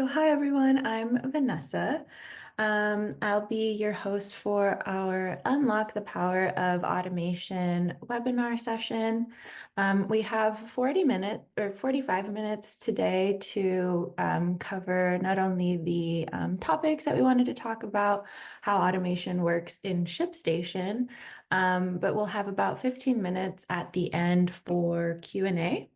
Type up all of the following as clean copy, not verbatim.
So hi everyone, I'm Vanessa. I'll be your host for our Unlock the Power of Automation webinar session. We have 40 minutes or 45 minutes today to cover not only the topics that we wanted to talk about, how automation works in ShipStation, but we'll have about 15 minutes at the end for Q&A.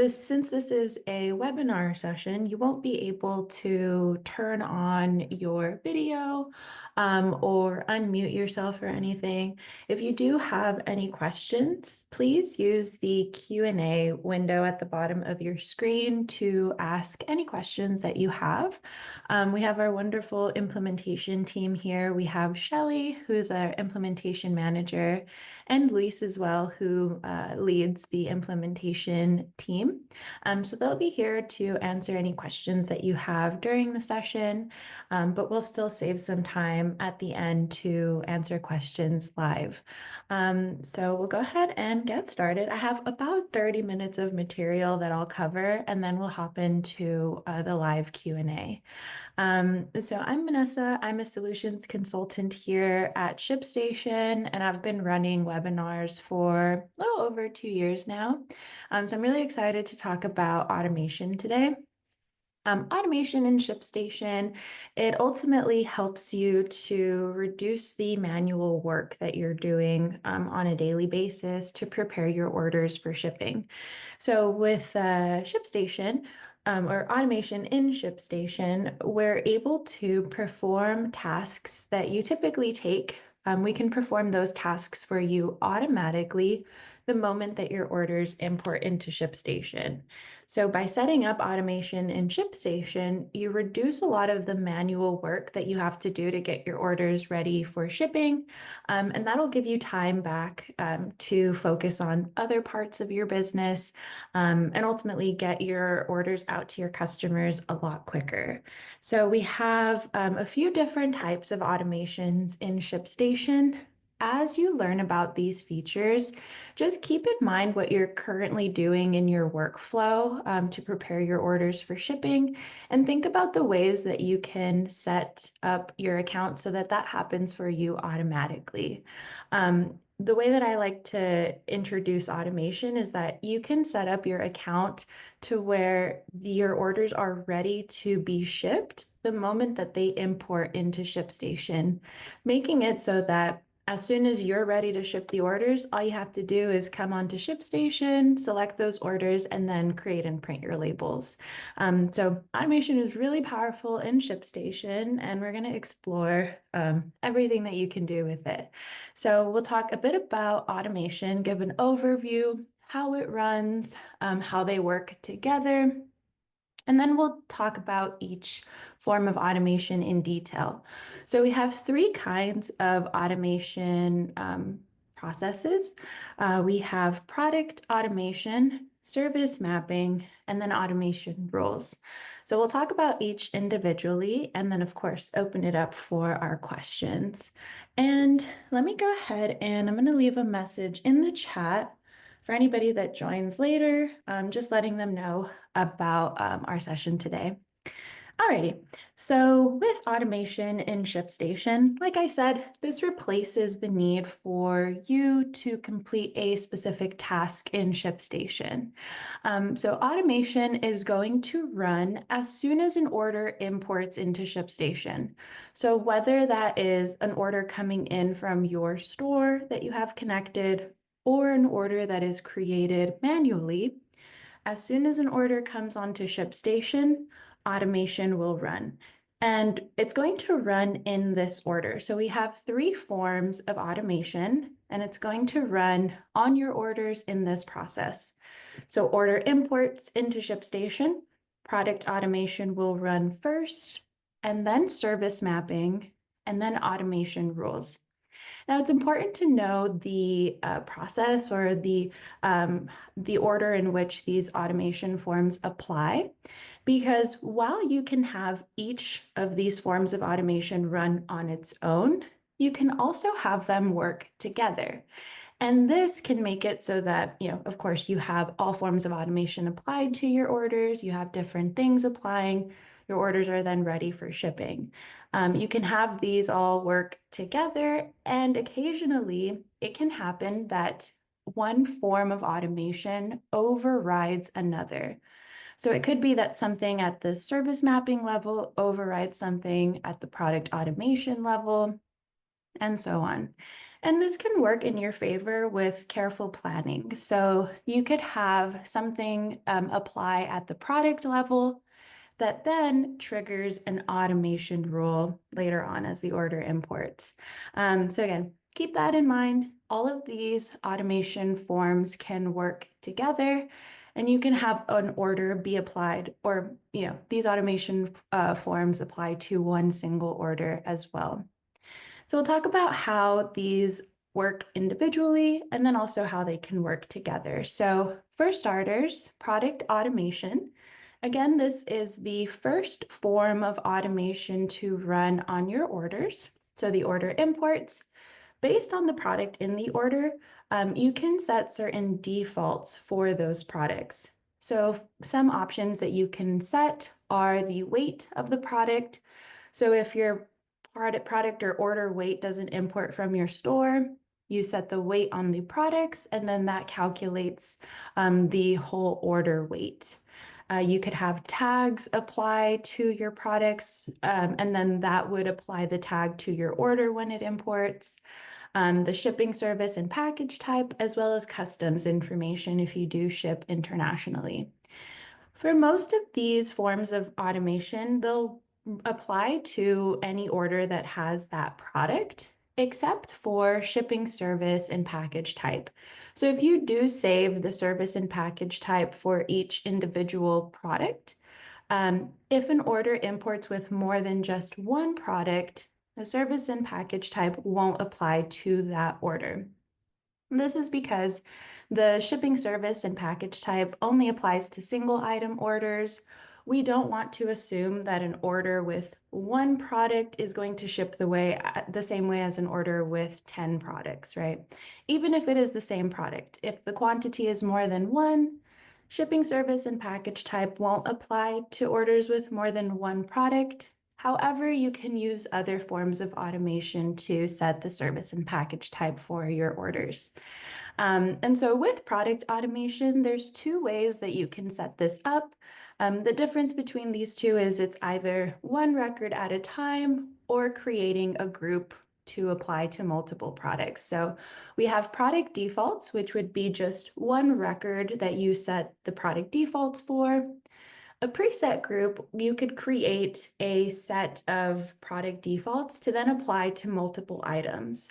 Since this is a webinar session, you won't be able to turn on your video or unmute yourself or anything. If you do have any questions, please use the Q&A window at the bottom of your screen to ask any questions that you have. We have our wonderful implementation team here. We have Shelly, who's our implementation manager, and Luis as well, who leads the implementation team. So they'll be here to answer any questions that you have during the session, but we'll still save some time at the end to answer questions live. So we'll go ahead and get started. I have about 30 minutes of material that I'll cover, and then we'll hop into the live Q&A. So I'm Vanessa. I'm a solutions consultant here at ShipStation, and I've been running webinars for a little over 2 years now. So I'm really excited to talk about automation today. Automation in ShipStation, it ultimately helps you to reduce the manual work that you're doing on a daily basis to prepare your orders for shipping. So with ShipStation, or automation in ShipStation, we're able to perform tasks that you typically take. We can perform those tasks for you automatically the moment that your orders import into ShipStation. So by setting up automation in ShipStation, you reduce a lot of the manual work that you have to do to get your orders ready for shipping, and that'll give you time back to focus on other parts of your business and ultimately get your orders out to your customers a lot quicker. So we have a few different types of automations in ShipStation. As you learn about these features, just keep in mind what you're currently doing in your workflow to prepare your orders for shipping, and think about the ways that you can set up your account so that that happens for you automatically. The way that I like to introduce automation is that you can set up your account to where your orders are ready to be shipped the moment that they import into ShipStation, making it so that as soon as you're ready to ship the orders, all you have to do is come onto ShipStation, select those orders, and then create and print your labels. So automation is really powerful in ShipStation, and we're going to explore everything that you can do with it. So we'll talk a bit about automation, give an overview, how it runs, how they work together, and then we'll talk about each form of automation in detail. So we have three kinds of automation processes. We have product automation, service mapping, and then automation rules. So we'll talk about each individually, and then of course, open it up for our questions. And let me go ahead and I'm going to leave a message in the chat for anybody that joins later, just letting them know about our session today. Alrighty, so with automation in ShipStation, like I said, this replaces the need for you to complete a specific task in ShipStation. So automation is going to run as soon as an order imports into ShipStation. So whether that is an order coming in from your store that you have connected, or an order that is created manually, as soon as an order comes onto ShipStation, automation will run. And it's going to run in this order. So we have three forms of automation, and it's going to run on your orders in this process. So order imports into ShipStation, product automation will run first, and then service mapping, and then automation rules. Now, it's important to know the process or the order in which these automation forms apply, because while you can have each of these forms of automation run on its own, you can also have them work together. And this can make it so that, of course, you have all forms of automation applied to your orders. You have different things applying. Your orders are then ready for shipping. You can have these all work together, and occasionally it can happen that one form of automation overrides another. So it could be that something at the service mapping level overrides something at the product automation level, and so on. And this can work in your favor with careful planning. So you could have something apply at the product level that then triggers an automation rule later on as the order imports. So again, keep that in mind. All of these automation forms can work together, and you can have an order be applied, or these automation forms apply to one single order as well. So we'll talk about how these work individually and then also how they can work together. So for starters, product automation. Again, this is the first form of automation to run on your orders. So the order imports, based on the product in the order, you can set certain defaults for those products. So some options that you can set are the weight of the product. So if your product or order weight doesn't import from your store, you set the weight on the products, and then that calculates the whole order weight. You could have tags apply to your products, and then that would apply the tag to your order when it imports. The shipping service and package type, as well as customs information if you do ship internationally. For most of these forms of automation, they'll apply to any order that has that product, except for shipping service and package type. So if you do save the service and package type for each individual product, if an order imports with more than just one product, the service and package type won't apply to that order. This is because the shipping service and package type only applies to single item orders. We don't want to assume that an order with one product is going to ship the same way as an order with 10 products, right? Even if it is the same product, if the quantity is more than one, shipping service and package type won't apply to orders with more than one product. However, you can use other forms of automation to set the service and package type for your orders. And so with product automation, there's two ways that you can set this up. The difference between these two is it's either one record at a time or creating a group to apply to multiple products. So we have product defaults, which would be just one record that you set the product defaults for. A preset group, you could create a set of product defaults to then apply to multiple items.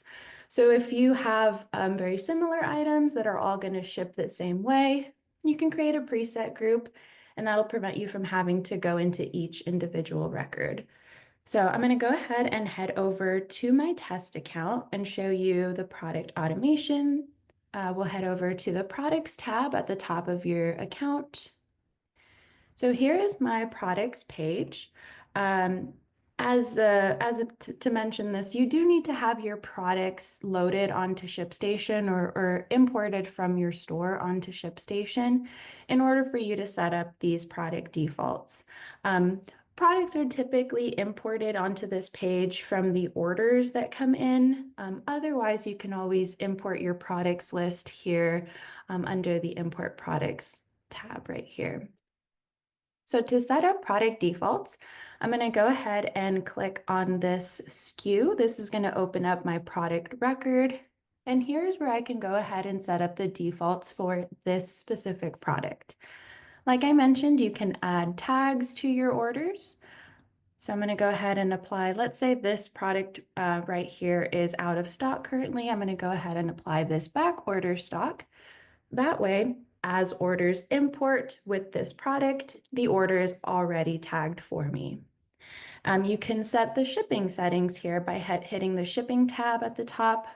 So if you have very similar items that are all going to ship the same way, you can create a preset group, and that'll prevent you from having to go into each individual record. So I'm going to go ahead and head over to my test account and show you the product automation. We'll head over to the products tab at the top of your account. So here is my products page. To mention this, you do need to have your products loaded onto ShipStation or imported from your store onto ShipStation in order for you to set up these product defaults. Products are typically imported onto this page from the orders that come in. Otherwise, you can always import your products list here under the Import Products tab right here. So to set up product defaults, I'm going to go ahead and click on this SKU. This is going to open up my product record. And here's where I can go ahead and set up the defaults for this specific product. Like I mentioned, you can add tags to your orders. So I'm going to go ahead and apply, let's say this product right here is out of stock currently. I'm going to go ahead and apply this back order stock. That way, as orders import with this product, the order is already tagged for me. You can set the shipping settings here by hitting the shipping tab at the top.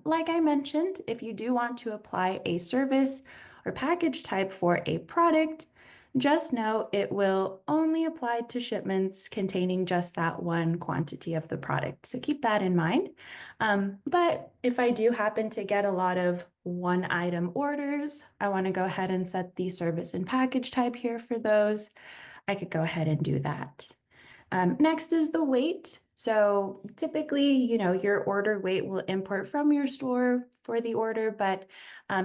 Like I mentioned, if you do want to apply a service or package type for a product, Just know it will only apply to shipments containing just that one quantity of the product. So keep that in mind. But if I do happen to get a lot of one item orders, I want to go ahead and set the service and package type here for those. I could go ahead and do that. Next is the weight. So typically, your order weight will import from your store for the order, but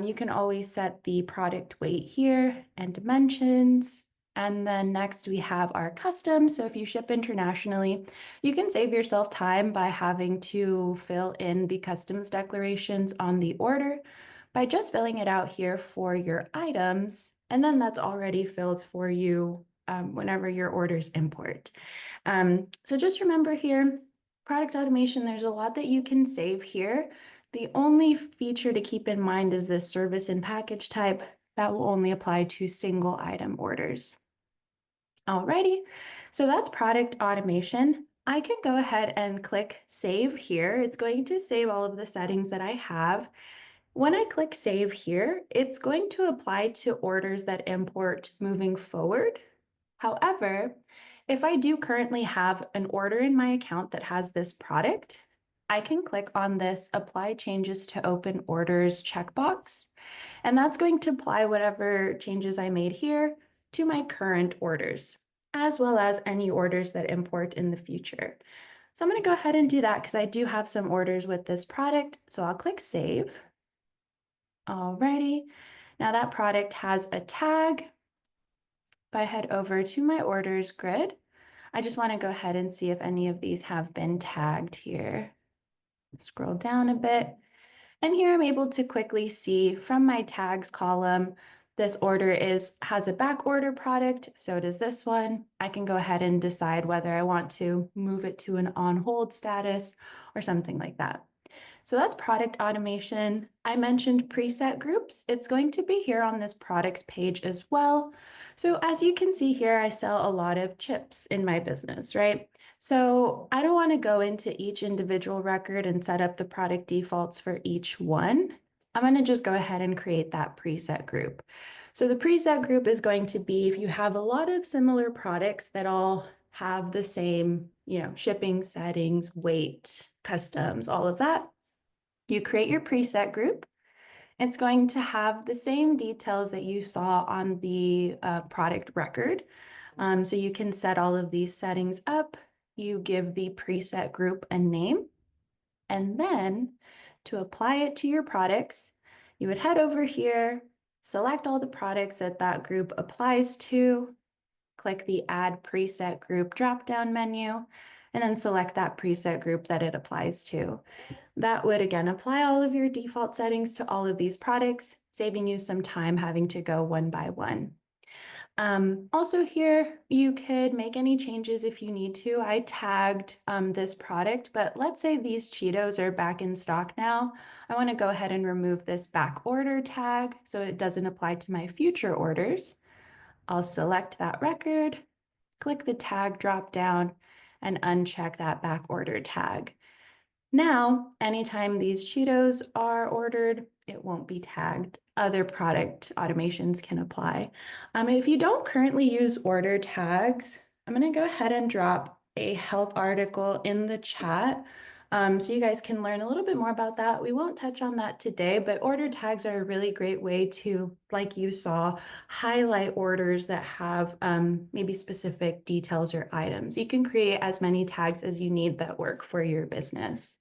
you can always set the product weight here and dimensions. And then next we have our custom. So if you ship internationally, you can save yourself time by having to fill in the customs declarations on the order by just filling it out here for your items. And then that's already filled for you whenever your orders import. So just remember here, product automation, there's a lot that you can save here. The only feature to keep in mind is this service and package type that will only apply to single item orders. Alrighty, so that's product automation. I can go ahead and click save here. It's going to save all of the settings that I have. When I click save here, it's going to apply to orders that import moving forward. However, if I do currently have an order in my account that has this product, I can click on this Apply Changes to Open Orders checkbox, and that's going to apply whatever changes I made here to my current orders, as well as any orders that import in the future. So I'm going to go ahead and do that because I do have some orders with this product, so I'll click Save. Alrighty, now that product has a tag. If I head over to my orders grid, I just want to go ahead and see if any of these have been tagged here. Scroll down a bit, and here I'm able to quickly see from my tags column, this order has a back order product, so does this one. I can go ahead and decide whether I want to move it to an on hold status or something like that. So that's product automation. I mentioned preset groups. It's going to be here on this products page as well. So as you can see here, I sell a lot of chips in my business, right? So I don't want to go into each individual record and set up the product defaults for each one. I'm going to just go ahead and create that preset group. So the preset group is going to be if you have a lot of similar products that all have the same, shipping settings, weight, customs, all of that. You create your preset group. It's going to have the same details that you saw on the product record. So you can set all of these settings up. You give the preset group a name. And then to apply it to your products, you would head over here, select all the products that that group applies to, click the Add Preset Group drop-down menu, and then select that preset group that it applies to. That would again apply all of your default settings to all of these products, saving you some time having to go one by one. Also here, you could make any changes if you need to. I tagged this product, but let's say these Cheetos are back in stock now. I want to go ahead and remove this back order tag so it doesn't apply to my future orders. I'll select that record, click the tag drop down, and uncheck that back order tag. Now, anytime these Cheetos are ordered, it won't be tagged. Other product automations can apply. If you don't currently use order tags, I'm going to go ahead and drop a help article in the chat so you guys can learn a little bit more about that. We won't touch on that today, but order tags are a really great way to, like you saw, highlight orders that have maybe specific details or items. You can create as many tags as you need that work for your business.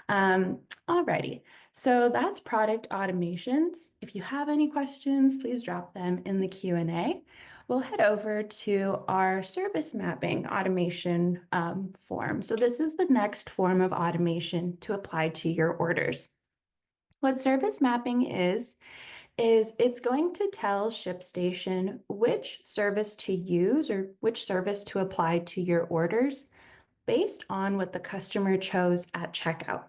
Alrighty, so that's product automations. If you have any questions, please drop them in the Q&A. We'll head over to our service mapping automation form. So this is the next form of automation to apply to your orders. What service mapping is it's going to tell ShipStation which service to use or which service to apply to your orders based on what the customer chose at checkout.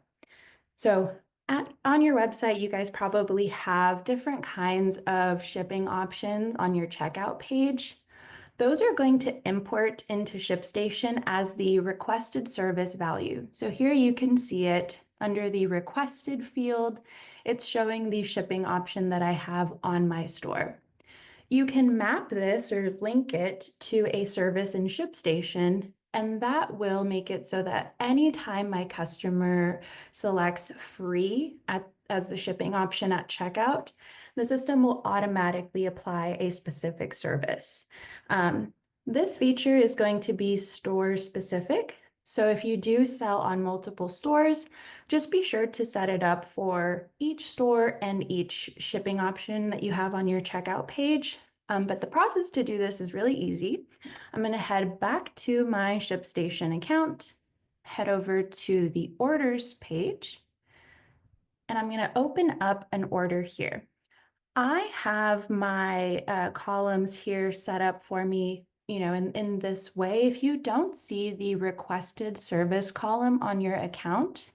So on your website, you guys probably have different kinds of shipping options on your checkout page. Those are going to import into ShipStation as the requested service value. So here you can see it under the requested field. It's showing the shipping option that I have on my store. You can map this or link it to a service in ShipStation, and that will make it so that anytime my customer selects free as the shipping option at checkout, the system will automatically apply a specific service. This feature is going to be store specific. So if you do sell on multiple stores, just be sure to set it up for each store and each shipping option that you have on your checkout page. But the process to do this is really easy. I'm going to head back to my ShipStation account, head over to the orders page, and I'm going to open up an order here. I have my columns here set up for me, in this way. If you don't see the requested service column on your account,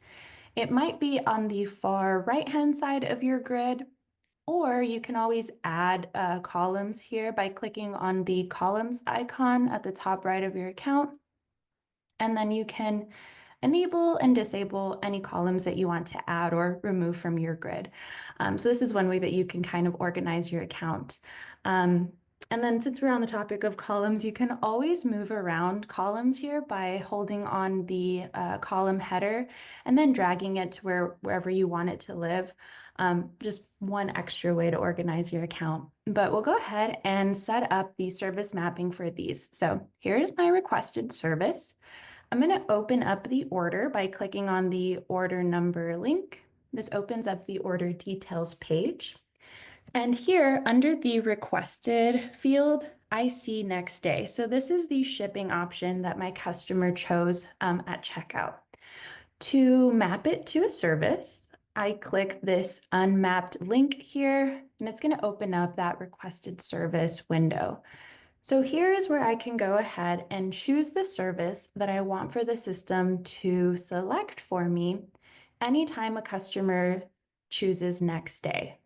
it might be on the far right-hand side of your grid, or you can always add columns here by clicking on the columns icon at the top right of your account. And then you can enable and disable any columns that you want to add or remove from your grid. So this is one way that you can kind of organize your account. And then since we're on the topic of columns, you can always move around columns here by holding on the column header and then dragging it to wherever you want it to live. Just one extra way to organize your account. But we'll go ahead and set up the service mapping for these. So here's my requested service. I'm going to open up the order by clicking on the order number link. This opens up the order details page. And here under the requested field, I see next day. So this is the shipping option that my customer chose at checkout. To map it to a service, I click this unmapped link here, and it's going to open up that requested service window. So here is where I can go ahead and choose the service that I want for the system to select for me anytime a customer chooses next day.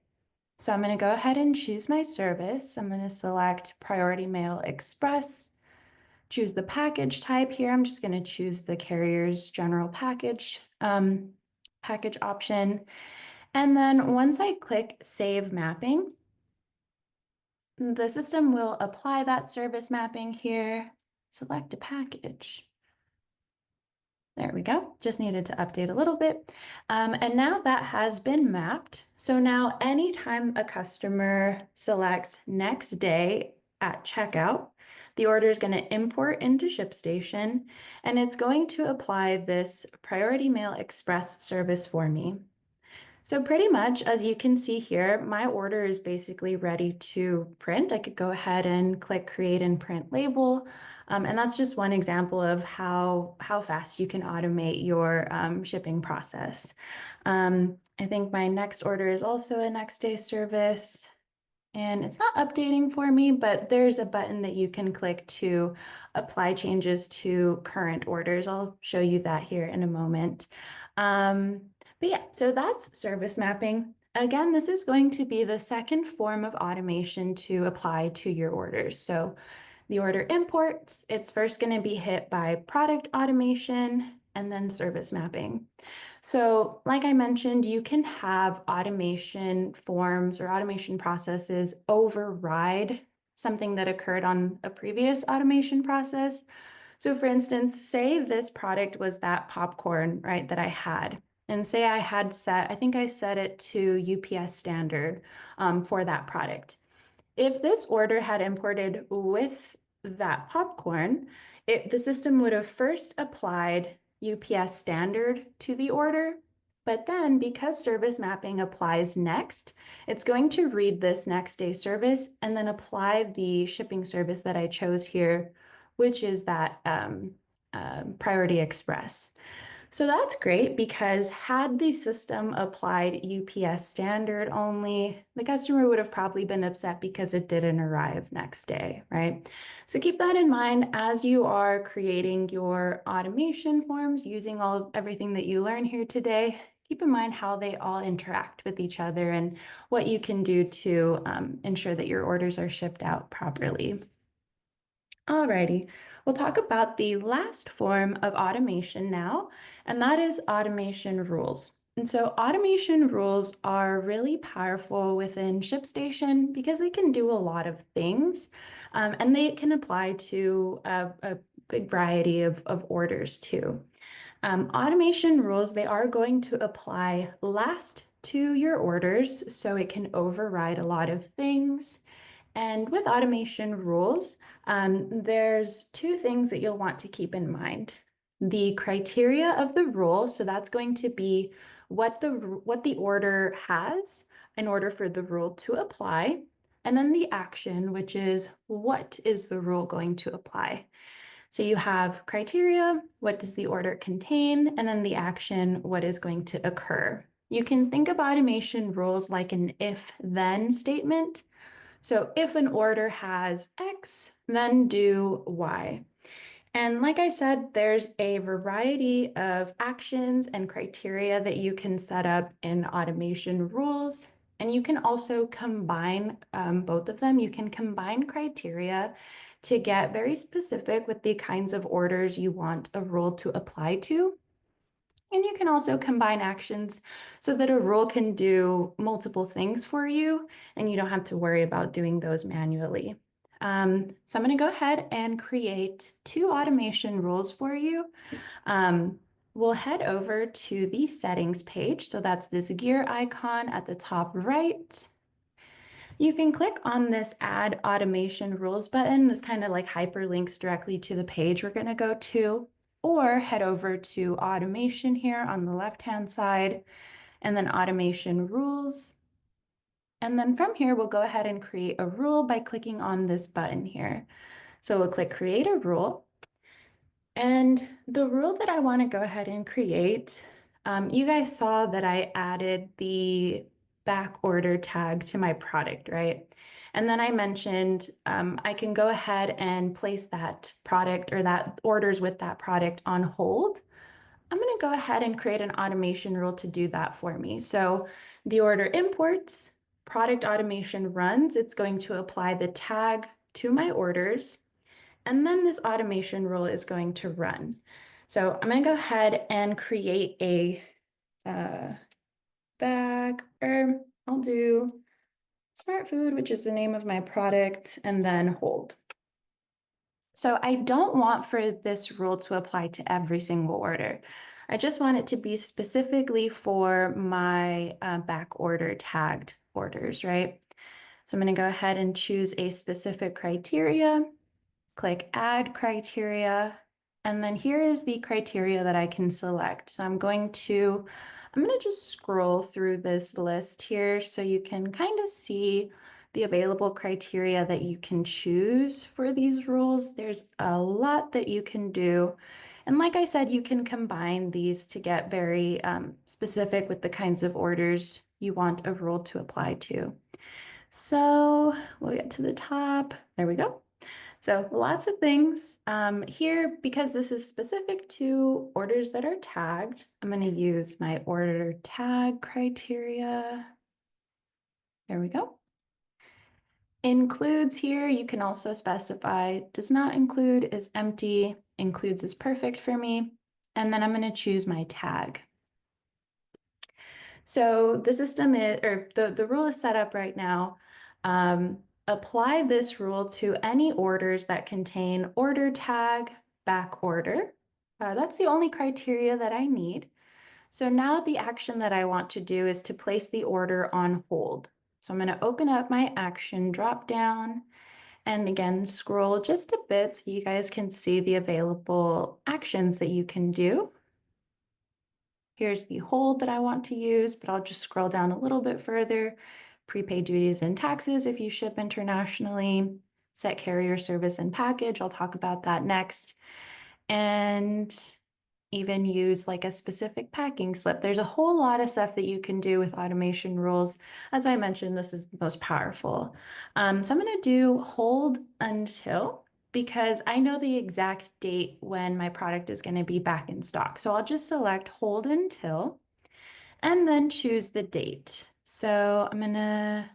So I'm going to go ahead and choose my service. I'm going to select Priority Mail Express, choose the package type here. I'm just going to choose the carrier's general package option. And then once I click Save Mapping, the system will apply that service mapping here, select a package. There we go. Just needed to update a little bit. And now that has been mapped. So now anytime a customer selects next day at checkout, the order is going to import into ShipStation, and it's going to apply this Priority Mail Express service for me. So pretty much, as you can see here, my order is basically ready to print. I could go ahead and click Create and Print Label. And that's just one example of how fast you can automate your shipping process. I think my next order is also a next day service. And it's not updating for me, but there's a button that you can click to apply changes to current orders. I'll show you that here in a moment. But yeah, so that's service mapping. Again, this is going to be the second form of automation to apply to your orders. So the order imports, it's first going to be hit by product automation and then service mapping. So like I mentioned, you can have automation forms or automation processes override something that occurred on a previous automation process. So for instance, say this product was that popcorn, right, that I had. And say I had I think I set it to UPS standard for that product. If this order had imported with that popcorn, the system would have first applied UPS standard to the order, but then because service mapping applies next, it's going to read this next day service and then apply the shipping service that I chose here, which is that Priority Express. So that's great because had the system applied UPS standard only, the customer would have probably been upset because it didn't arrive next day, right? So keep that in mind as you are creating your automation forms using everything that you learn here today. Keep in mind how they all interact with each other and what you can do to ensure that your orders are shipped out properly. Alrighty, we'll talk about the last form of automation now, and that is automation rules. And so automation rules are really powerful within ShipStation because they can do a lot of things, and they can apply to a big variety of orders too. Automation rules, they are going to apply last to your orders, so it can override a lot of things. And with automation rules, there's two things that you'll want to keep in mind. The criteria of the rule, so that's going to be what the order has in order for the rule to apply, and then the action, which is what is the rule going to apply. So you have criteria, what does the order contain, and then the action, what is going to occur. You can think of automation rules like an if-then statement. So if an order has X, then do Y. And like I said, there's a variety of actions and criteria that you can set up in automation rules. And you can also combine both of them. You can combine criteria to get very specific with the kinds of orders you want a rule to apply to. And you can also combine actions so that a rule can do multiple things for you and you don't have to worry about doing those manually. So I'm going to go ahead and create two automation rules for you. We'll head over to the settings page. So that's this gear icon at the top right. You can click on this Add Automation Rules button. This kind of like hyperlinks directly to the page we're going to go to, or head over to Automation here on the left-hand side, and then Automation Rules. And then from here, we'll go ahead and create a rule by clicking on this button here. So we'll click Create a Rule. And the rule that I want to go ahead and create, you guys saw that I added the back order tag to my product, right? And then I mentioned I can go ahead and place that product or that orders with that product on hold. I'm going to go ahead and create an automation rule to do that for me. So the order imports, product automation runs, it's going to apply the tag to my orders. And then this automation rule is going to run. So I'm going to go ahead and create a bag, or I'll do Smart Food, which is the name of my product, and then hold. So I don't want for this rule to apply to every single order. I just want it to be specifically for my back order tagged orders, right? So I'm going to go ahead and choose a specific criteria, click Add Criteria, and then here is the criteria that I can select. So I'm going to just scroll through this list here so you can kind of see the available criteria that you can choose for these rules. There's a lot that you can do. And like I said, you can combine these to get very specific with the kinds of orders you want a rule to apply to. So we'll get to the top. There we go. So lots of things here, because this is specific to orders that are tagged. I'm going to use my order tag criteria. There we go. Includes here, you can also specify does not include is empty, includes is perfect for me. And then I'm going to choose my tag. So the system is, or the rule is set up right now. Apply this rule to any orders that contain order tag back order. That's the only criteria that I need. So now the action that I want to do is to place the order on hold. So I'm going to open up my action drop down and again scroll just a bit so you guys can see the available actions that you can do. Here's the hold that I want to use, but I'll just scroll down a little bit further. Prepaid duties and taxes if you ship internationally, set carrier service and package. I'll talk about that next. And even use like a specific packing slip. There's a whole lot of stuff that you can do with automation rules. As I mentioned, this is the most powerful. So I'm going to do hold until, because I know the exact date when my product is going to be back in stock. So I'll just select hold until and then choose the date. So I'm going to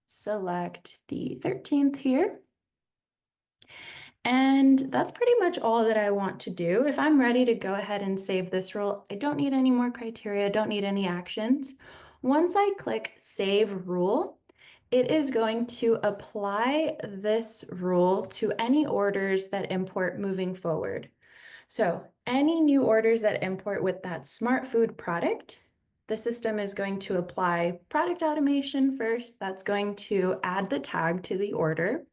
select the 13th here. And that's pretty much all that I want to do. If I'm ready to go ahead and save this rule, I don't need any more criteria, don't need any actions. Once I click Save Rule, it is going to apply this rule to any orders that import moving forward. So any new orders that import with that smart food product, the system is going to apply product automation first. That's going to add the tag to the order,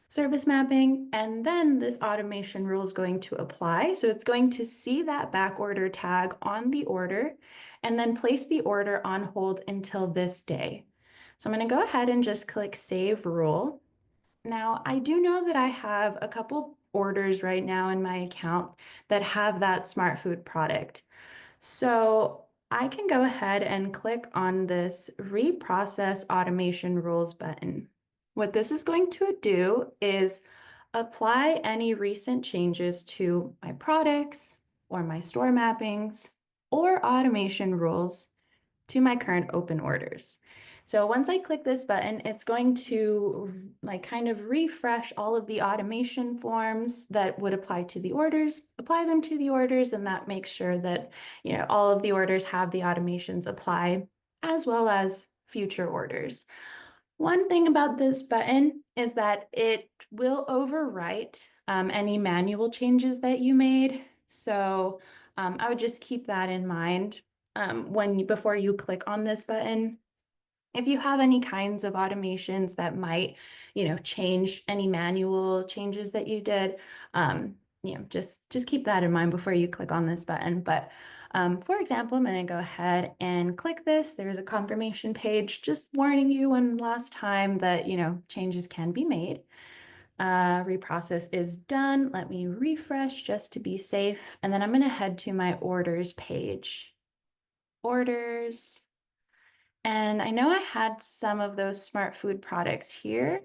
service mapping, and then this automation rule is going to apply. So it's going to see that back order tag on the order and then place the order on hold until this day. So I'm going to go ahead and just click Save Rule. Now, I do know that I have a couple orders right now in my account that have that smart food product. So I can go ahead and click on this Reprocess Automation Rules button. What this is going to do is apply any recent changes to my products or my store mappings or automation rules to my current open orders. So once I click this button, it's going to like kind of refresh all of the automation forms that would apply to the orders, apply them to the orders, and that makes sure that, all of the orders have the automations apply as well as future orders. One thing about this button is that it will overwrite any manual changes that you made. So I would just keep that in mind before you click on this button. If you have any kinds of automations that might, change any manual changes that you did, just keep that in mind before you click on this button. But for example, I'm going to go ahead and click this. There's a confirmation page just warning you one last time that, changes can be made. Reprocess is done. Let me refresh just to be safe. And then I'm going to head to my orders page. Orders. And I know I had some of those smart food products here,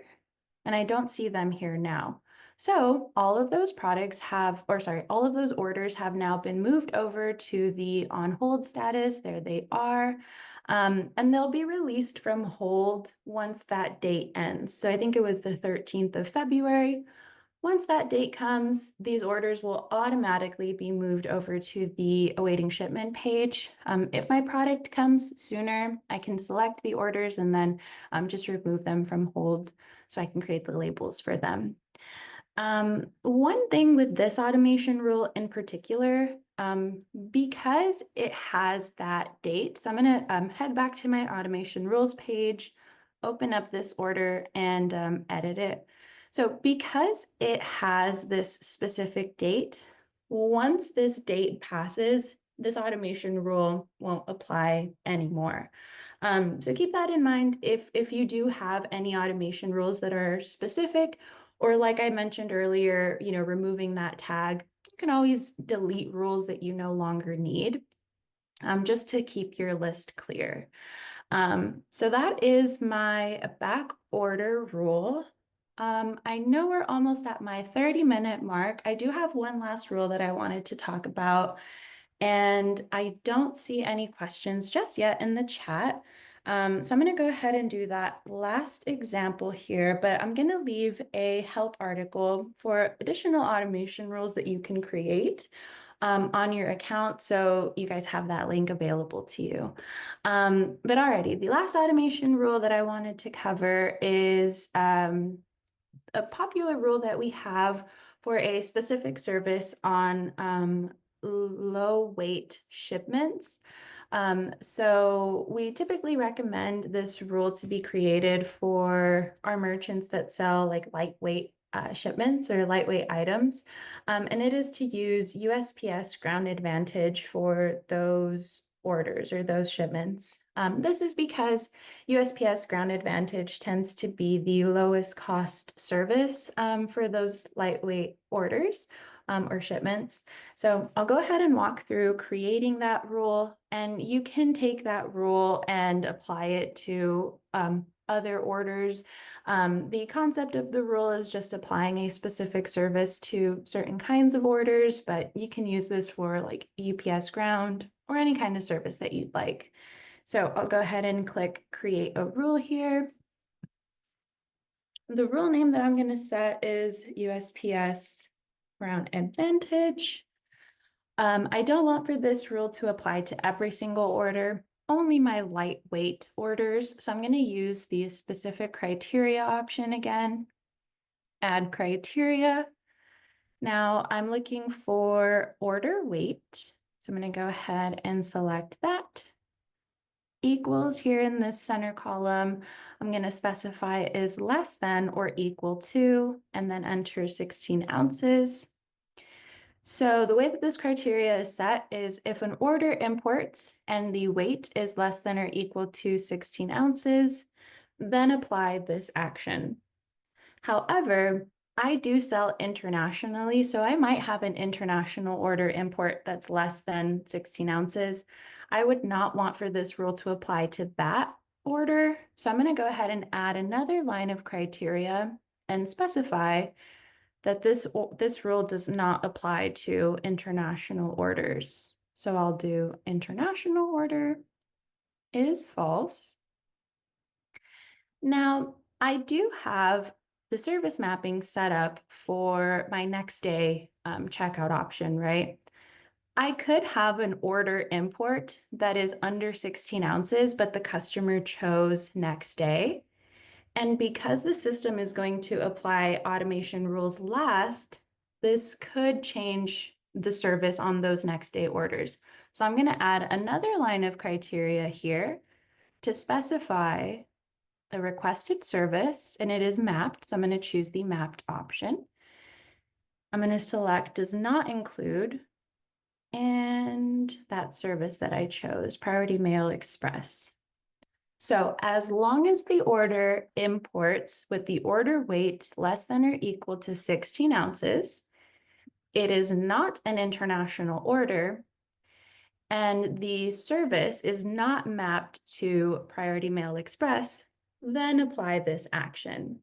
and I don't see them here now. So all of those products all of those orders have now been moved over to the on hold status. There they are. And they'll be released from hold once that date ends. So I think it was the 13th of February. Once that date comes, these orders will automatically be moved over to the awaiting shipment page. If my product comes sooner, I can select the orders and then just remove them from hold so I can create the labels for them. One thing with this automation rule in particular, because it has that date, so I'm going to head back to my automation rules page, open up this order and edit it. So because it has this specific date, once this date passes, this automation rule won't apply anymore. So keep that in mind if you do have any automation rules that are specific, or like I mentioned earlier, removing that tag. You can always delete rules that you no longer need, just to keep your list clear. So that is my back order rule. I know we're almost at my 30-minute mark. I do have one last rule that I wanted to talk about, and I don't see any questions just yet in the chat. So I'm going to go ahead and do that last example here, but I'm going to leave a help article for additional automation rules that you can create on your account. So you guys have that link available to you. But alrighty, the last automation rule that I wanted to cover is a popular rule that we have for a specific service on low weight shipments. So we typically recommend this rule to be created for our merchants that sell like lightweight shipments or lightweight items. And it is to use USPS Ground Advantage for those orders or those shipments. This is because USPS Ground Advantage tends to be the lowest cost service for those lightweight orders or shipments. So I'll go ahead and walk through creating that rule, and you can take that rule and apply it to other orders. The concept of the rule is just applying a specific service to certain kinds of orders, but you can use this for like UPS Ground or any kind of service that you'd like. So I'll go ahead and click create a rule here. The rule name that I'm going to set is USPS Ground Advantage. I don't want for this rule to apply to every single order, only my lightweight orders. So I'm going to use the specific criteria option again, add criteria. Now I'm looking for order weight. So I'm going to go ahead and select that. Equals here in this center column, I'm going to specify is less than or equal to, and then enter 16 ounces. So the way that this criteria is set is if an order imports and the weight is less than or equal to 16 ounces, then apply this action. However, I do sell internationally, so I might have an international order import that's less than 16 ounces. I would not want for this rule to apply to that order. So I'm going to go ahead and add another line of criteria and specify that this rule does not apply to international orders. So I'll do international order is false. Now, I do have the service mapping set up for my next day checkout option, right? I could have an order import that is under 16 ounces, but the customer chose next day. And because the system is going to apply automation rules last, this could change the service on those next day orders. So I'm going to add another line of criteria here to specify the requested service, and it is mapped. So I'm going to choose the mapped option. I'm going to select does not include, and that service that I chose, Priority Mail Express. So as long as the order imports with the order weight less than or equal to 16 ounces, it is not an international order, and the service is not mapped to Priority Mail Express, then apply this action.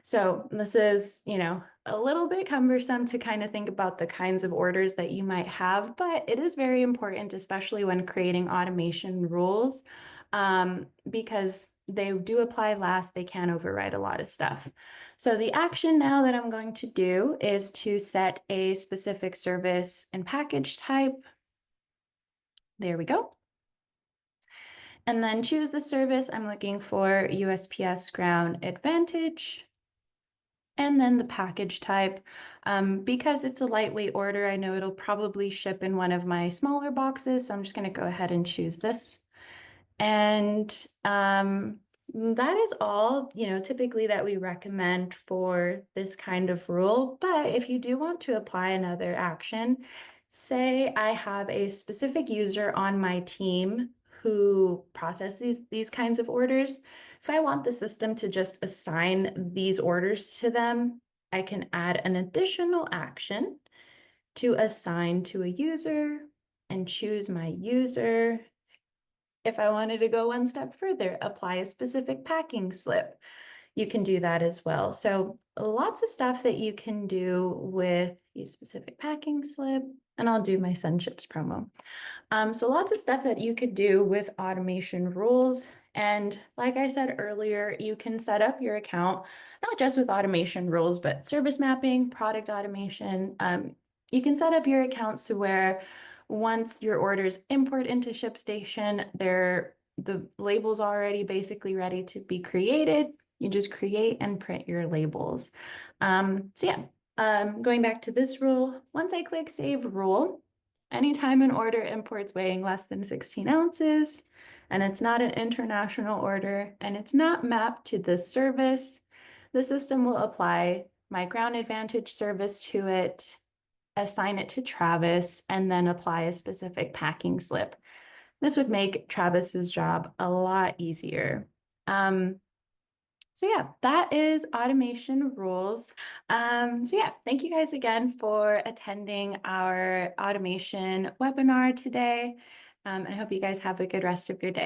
So this is, a little bit cumbersome to kind of think about the kinds of orders that you might have, but it is very important, especially when creating automation rules, because they do apply last, they can override a lot of stuff. So the action now that I'm going to do is to set a specific service and package type. There we go. And then choose the service. I'm looking for USPS Ground Advantage. And then the package type, because it's a lightweight order, I know it'll probably ship in one of my smaller boxes. So I'm just going to go ahead and choose this. And that is all, typically that we recommend for this kind of rule. But if you do want to apply another action, say I have a specific user on my team who processes these kinds of orders. If I want the system to just assign these orders to them, I can add an additional action to assign to a user and choose my user. If I wanted to go one step further, apply a specific packing slip, you can do that as well. So lots of stuff that you can do with a specific packing slip, and I'll do my Send Ships promo. So lots of stuff that you could do with automation rules. And like I said earlier, you can set up your account, not just with automation rules, but service mapping, product automation. You can set up your accounts to where once your orders import into ShipStation, the label's already basically ready to be created. You just create and print your labels. Going back to this rule, once I click Save Rule, anytime an order imports weighing less than 16 ounces, and it's not an international order, and it's not mapped to this service, the system will apply my Ground Advantage service to it, assign it to Travis, and then apply a specific packing slip. This would make Travis's job a lot easier. So yeah, that is automation rules. Thank you guys again for attending our automation webinar today. I hope you guys have a good rest of your day.